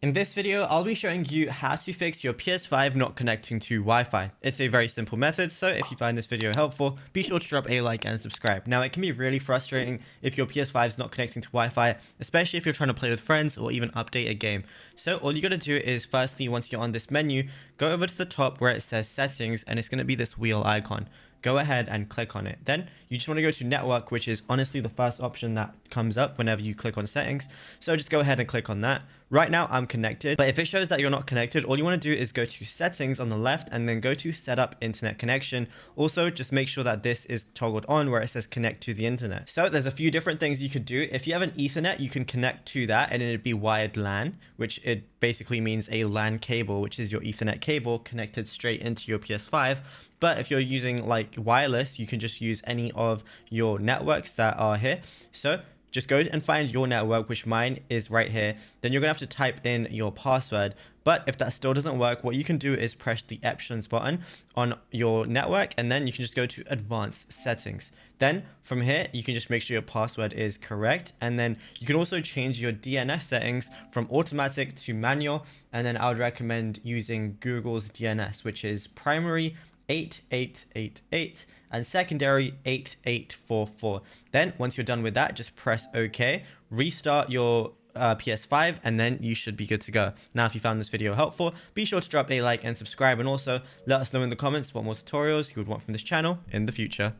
In this video, I'll be showing you how to fix your PS5 not connecting to Wi-Fi. It's a very simple method, so if you find this video helpful, be sure to drop a like and subscribe. Now, it can be really frustrating if your PS5 is not connecting to Wi-Fi, especially if you're trying to play with friends or even update a game. So all you gotta do is, firstly, once you're on this menu, go over to the top where it says settings, and it's gonna be this wheel icon. Go ahead and click on it. Then you just want to go to network, which is honestly the first option that comes up whenever you click on settings. So just go ahead and click on that. Right now I'm connected, but if it shows that you're not connected, all you want to do is go to settings on the left and then go to setup internet connection. Also, just make sure that this is toggled on where it says connect to the internet. So there's a few different things you could do. If you have an Ethernet, you can connect to that and it'd be wired LAN, which it basically means a LAN cable, which is your Ethernet cable connected straight into your PS5. But if you're using like wireless, you can just use any of your networks that are here. So just go and find your network, which mine is right here. Then you're gonna have to type in your password. But if that still doesn't work, what you can do is press the options button on your network, and then you can just go to advanced settings. Then from here, you can just make sure your password is correct. And then you can also change your DNS settings from automatic to manual. And then I would recommend using Google's DNS, which is primary 8888 and secondary 8844. Then once you're done with that, just press OK, restart your PS5, and then you should be good to go. Now, if you found this video helpful, be sure to drop a like and subscribe, and also let us know in the comments what more tutorials you would want from this channel in the future.